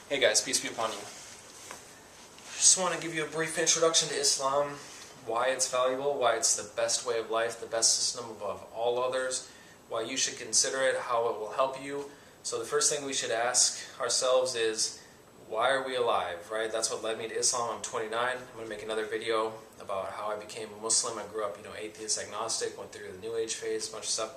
Hey guys, peace be upon you. Just want to give you a brief introduction to Islam, why it's valuable, why it's the best way of life, the best system above all others, why you should consider it, how it will help you. So the first thing we should ask ourselves is, why are we alive, right? That's what led me to Islam. I'm 29. I'm going to make another video about how I became a Muslim. I grew up, atheist, agnostic, went through the New Age phase, a bunch of stuff,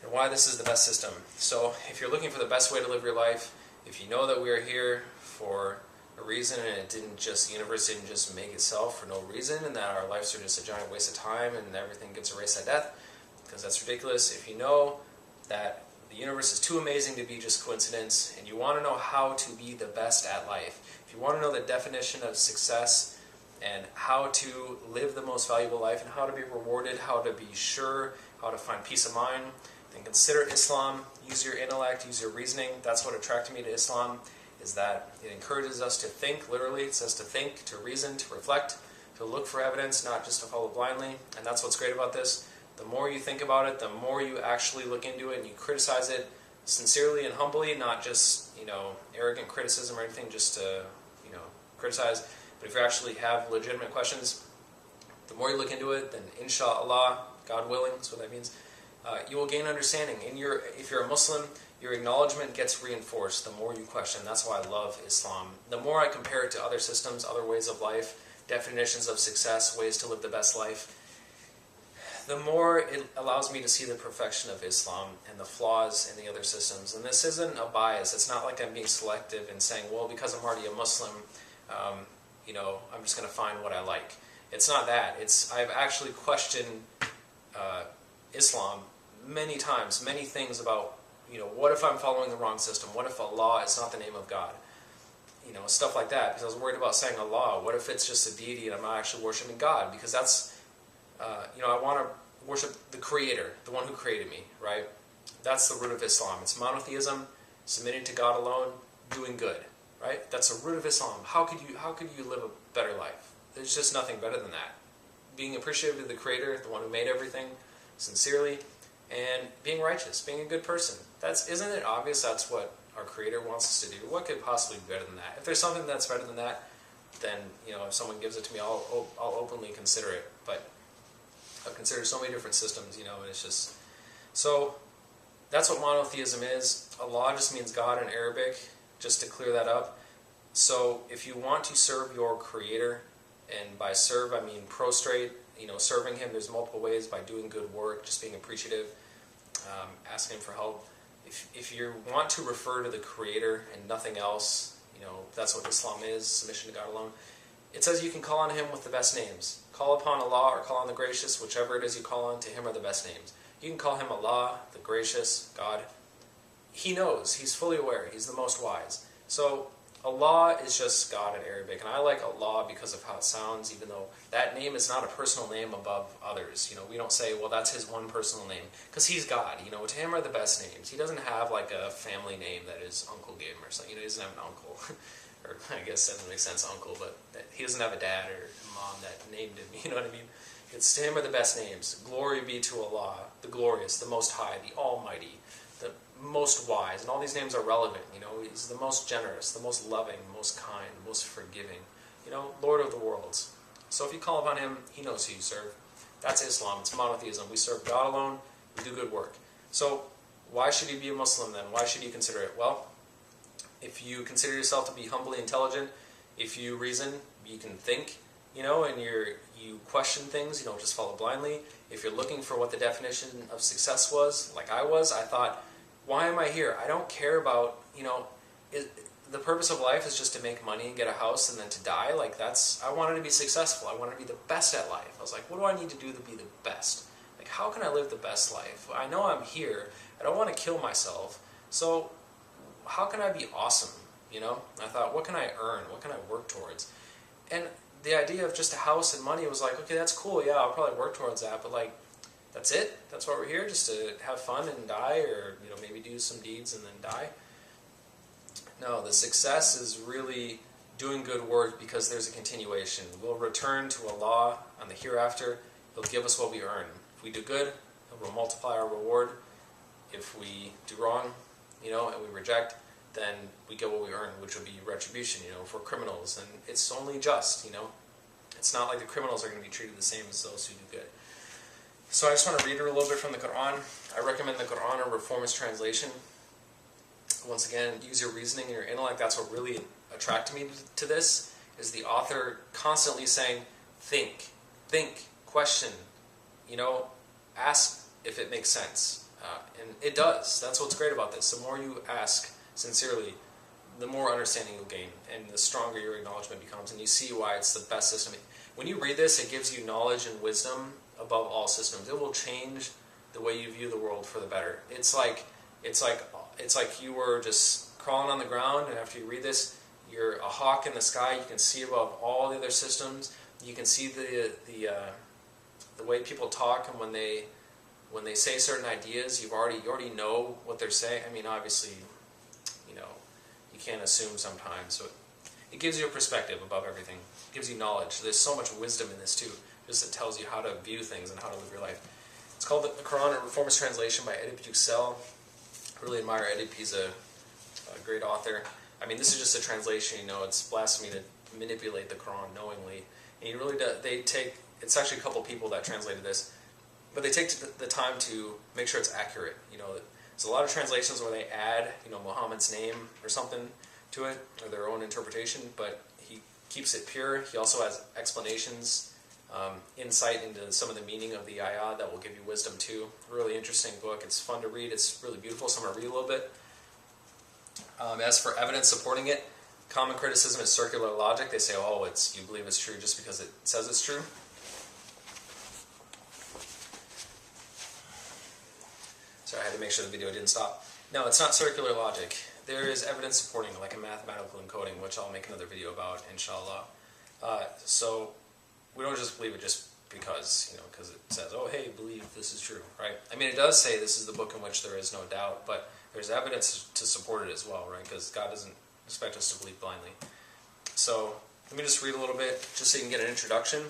and why this is the best system. So if you're looking for the best way to live your life, if you know that we are here for a reason and the universe didn't just make itself for no reason, and that our lives are just a giant waste of time and everything gets erased at death, because that's ridiculous. If you know that the universe is too amazing to be just coincidence, and you want to know how to be the best at life, if you want to know the definition of success and how to live the most valuable life and how to be rewarded, how to be sure, how to find peace of mind, then consider Islam. Use your intellect, use your reasoning. That's what attracted me to Islam, is that it encourages us to think, literally. It says to think, to reason, to reflect, to look for evidence, not just to follow blindly. And that's what's great about this. The more you think about it, the more you actually look into it and you criticize it sincerely and humbly, not just, arrogant criticism or anything just to, criticize. But if you actually have legitimate questions, the more you look into it, then inshallah, God willing, that's what that means, you will gain understanding. If you're a Muslim, your acknowledgement gets reinforced the more you question. That's why I love Islam. The more I compare it to other systems, other ways of life, definitions of success, ways to live the best life, the more it allows me to see the perfection of Islam and the flaws in the other systems. And this isn't a bias. It's not like I'm being selective and saying, well, because I'm already a Muslim, I'm just going to find what I like. It's not that. I've actually questioned Islam many times, many things about, what if I'm following the wrong system? What if Allah is not the name of God? Stuff like that. Because I was worried about saying Allah. What if it's just a deity and I'm not actually worshiping God? Because that's, I want to worship the Creator, the one who created me, right? That's the root of Islam. It's monotheism, submitting to God alone, doing good, right? That's the root of Islam. How could you live a better life? There's just nothing better than that. Being appreciative of the Creator, the one who made everything, sincerely, and being righteous, being a good person. Isn't it obvious that's what our Creator wants us to do? What could possibly be better than that? If there's something that's better than that, then, if someone gives it to me, I'll openly consider it. But I've considered so many different systems, and it's just... So, that's what monotheism is. Allah just means God in Arabic, just to clear that up. So, if you want to serve your Creator, and by serve I mean prostrate, serving Him, there's multiple ways, by doing good work, just being appreciative, asking Him for help. If you want to refer to the Creator and nothing else, that's what Islam is, submission to God alone. It says you can call on Him with the best names. Call upon Allah or call on the Gracious, whichever it is you call on, to Him are the best names. You can call Him Allah, the Gracious, God. He knows, He's fully aware, He's the most wise. So, Allah is just God in Arabic, and I like Allah because of how it sounds, even though that name is not a personal name above others. We don't say, well, that's His one personal name, because He's God. To Him are the best names. He doesn't have like a family name that His uncle gave Him or something. He doesn't have an uncle, or I guess that doesn't make sense, uncle, but He doesn't have a dad or a mom that named Him. You know what I mean? It's to Him are the best names. Glory be to Allah, the glorious, the Most High, the Almighty, the most wise, and all these names are relevant. He's the most generous, the most loving, most kind, most forgiving, Lord of the worlds. So if you call upon Him, He knows who you serve. That's Islam. It's monotheism. We serve God alone. We do good work. So why should you be a Muslim then? Why should you consider it? Well, if you consider yourself to be humbly intelligent, if you reason, you can think, and you question things, you don't just follow blindly. If you're looking for what the definition of success was, like I was, I thought, why am I here? I don't care about, the purpose of life is just to make money and get a house and then to die. I wanted to be successful. I wanted to be the best at life. I was like, what do I need to do to be the best? How can I live the best life? I know I'm here. I don't want to kill myself. So how can I be awesome? I thought, what can I earn? What can I work towards? And the idea of just a house and money was like, okay, that's cool. Yeah, I'll probably work towards that. But that's it? That's why we're here? Just to have fun and die? Or, maybe do some deeds and then die? No, the success is really doing good work because there's a continuation. We'll return to Allah on the hereafter. He'll give us what we earn. If we do good, He will multiply our reward. If we do wrong, and we reject, then we get what we earn, which would be retribution, if we're criminals. And it's only just, It's not like the criminals are going to be treated the same as those who do good. So I just want to read a little bit from the Quran. I recommend the Quran or Reformist translation. Once again, use your reasoning and your intellect. That's what really attracted me to this, is the author constantly saying, think, question, ask if it makes sense. And it does. That's what's great about this. The more you ask sincerely, the more understanding you'll gain, and the stronger your acknowledgement becomes, and you see why it's the best system. When you read this, it gives you knowledge and wisdom above all systems. It will change the way you view the world for the better. It's like you were just crawling on the ground, and after you read this, you're a hawk in the sky. You can see above all the other systems. You can see the way people talk, and when they say certain ideas, you already know what they're saying. I mean, obviously, you can't assume sometimes. So it gives you a perspective above everything. It gives you knowledge. There's so much wisdom in this too. Just it tells you how to view things and how to live your life. It's called the Quran, a Reformist translation by Edip Yüksel. I really admire Edip. He's a great author. I mean, this is just a translation. It's blasphemy to manipulate the Quran knowingly. And he really does. It's actually a couple people that translated this, but they take the time to make sure it's accurate. There's a lot of translations where they add, Muhammad's name or something to it, or their own interpretation, but he keeps it pure. He also has explanations, insight into some of the meaning of the ayah that will give you wisdom too. Really interesting book. It's fun to read. It's really beautiful, so I'm going to read a little bit. As for evidence supporting it, common criticism is circular logic. They say, you believe it's true just because it says it's true. Sorry, I had to make sure the video didn't stop. No, it's not circular logic. There is evidence supporting it, like a mathematical encoding, which I'll make another video about, inshallah. So we don't just believe it just because, because it says, hey, believe this is true, right? I mean, it does say this is the book in which there is no doubt, but there's evidence to support it as well, right? Because God doesn't expect us to believe blindly. So let me just read a little bit, just so you can get an introduction.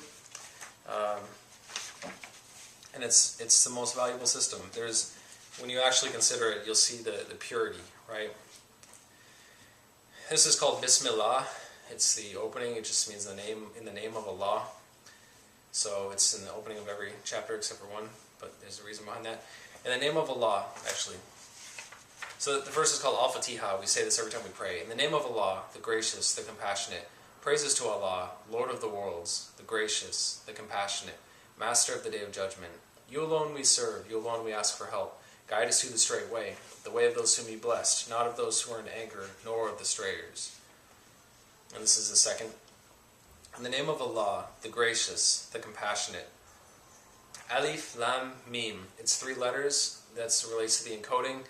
And it's the most valuable system. When you actually consider it, you'll see the purity, right? This is called Bismillah. It's the opening. It just means in the name of Allah. So it's in the opening of every chapter except for one, but there's a reason behind that. In the name of Allah, actually. So the verse is called Al-Fatiha. We say this every time we pray. In the name of Allah, the gracious, the compassionate. Praises to Allah, Lord of the worlds, the gracious, the compassionate, Master of the day of judgment. You alone we serve. You alone we ask for help. Guide us to the straight way, the way of those whom you blessed, not of those who are in anger, nor of the strayers. And this is the second. In the name of Allah, the gracious, the compassionate. Alif, Lam, Mim. It's 3 letters. That relates to the encoding.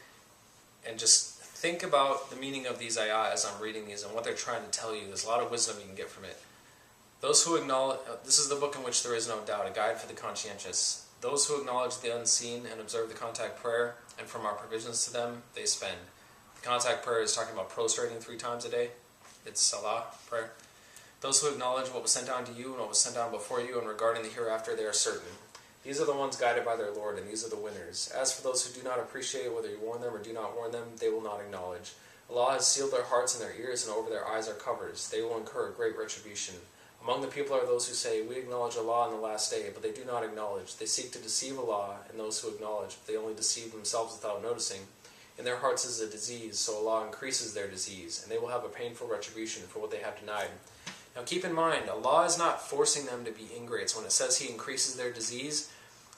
And just think about the meaning of these ayah as I'm reading these and what they're trying to tell you. There's a lot of wisdom you can get from it. Those who acknowledge, this is the book in which there is no doubt, a guide for the conscientious. Those who acknowledge the unseen and observe the contact prayer, and from our provisions to them, they spend. The contact prayer is talking about prostrating 3 times a day. It's salah, prayer. Those who acknowledge what was sent down to you and what was sent down before you, and regarding the hereafter, they are certain. These are the ones guided by their Lord, and these are the winners. As for those who do not appreciate whether you warn them or do not warn them, they will not acknowledge. Allah has sealed their hearts and their ears, and over their eyes are covers. They will incur great retribution. Among the people are those who say, we acknowledge Allah on the last day, but they do not acknowledge. They seek to deceive Allah and those who acknowledge, but they only deceive themselves without noticing. In their hearts is a disease, so Allah increases their disease, and they will have a painful retribution for what they have denied. Now keep in mind, Allah is not forcing them to be ingrates. When it says He increases their disease,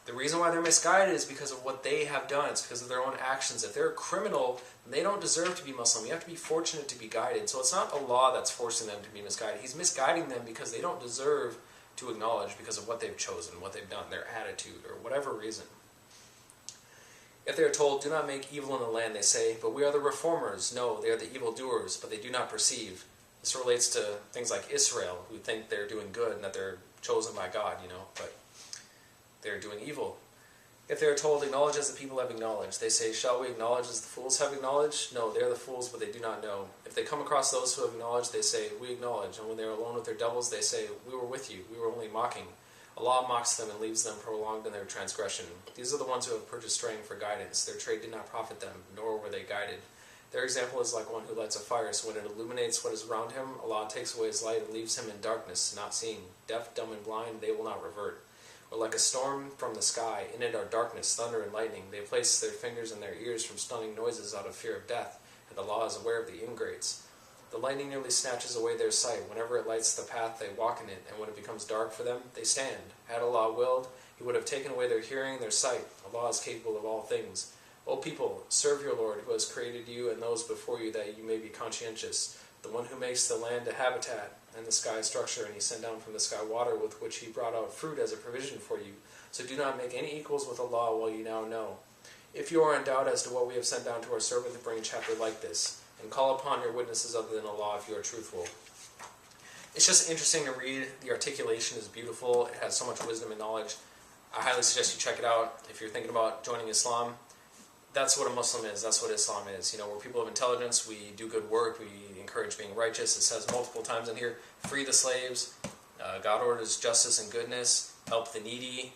the reason why they're misguided is because of what they have done. It's because of their own actions. If they're a criminal, then they don't deserve to be Muslim. You have to be fortunate to be guided. So it's not Allah that's forcing them to be misguided. He's misguiding them because they don't deserve to acknowledge because of what they've chosen, what they've done, their attitude, or whatever reason. If they are told, do not make evil in the land, they say, but we are the reformers. No, they are the evildoers, but they do not perceive. This relates to things like Israel, who think they're doing good and that they're chosen by God, but they're doing evil. If they are told, acknowledge as the people have acknowledged, they say, shall we acknowledge as the fools have acknowledged? No, they are the fools, but they do not know. If they come across those who have acknowledged, they say, we acknowledge. And when they are alone with their devils, they say, we were with you, we were only mocking. Allah mocks them and leaves them prolonged in their transgression. These are the ones who have purchased straying for guidance. Their trade did not profit them, nor were they guided. Their example is like one who lights a fire, so when it illuminates what is around him, Allah takes away his light and leaves him in darkness, not seeing. Deaf, dumb, and blind, they will not revert. Or like a storm from the sky, in it are darkness, thunder, and lightning. They place their fingers in their ears from stunning noises out of fear of death, and Allah is aware of the ingrates. The lightning nearly snatches away their sight. Whenever it lights the path, they walk in it, and when it becomes dark for them, they stand. Had Allah willed, He would have taken away their hearing and their sight. Allah is capable of all things. O people, serve your Lord, who has created you and those before you, that you may be conscientious. The one who makes the land a habitat and the sky a structure, and He sent down from the sky water with which He brought out fruit as a provision for you. So do not make any equals with Allah while you now know. If you are in doubt as to what we have sent down to our servant, to bring a chapter like this, and call upon your witnesses other than Allah if you are truthful. It's just interesting to read. The articulation is beautiful. It has so much wisdom and knowledge. I highly suggest you check it out. If you're thinking about joining Islam, that's what a Muslim is. That's what Islam is. You know, we're people of intelligence. We do good work. We encourage being righteous. It says multiple times in here, free the slaves. God orders justice and goodness. Help the needy.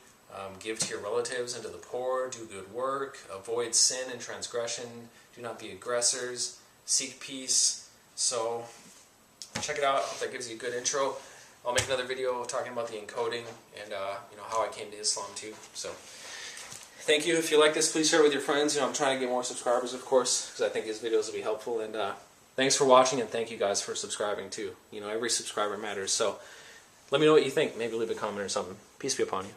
Give to your relatives and to the poor. Do good work. Avoid sin and transgression. Do not be aggressors. Seek peace. So check it out. I hope that gives you a good intro. I'll make another video talking about the encoding and how I came to Islam too. So thank you. If you like this, please share it with your friends. I'm trying to get more subscribers, of course, because I think these videos will be helpful. And thanks for watching, and thank you guys for subscribing too. Every subscriber matters. So let me know what you think. Maybe leave a comment or something. Peace be upon you.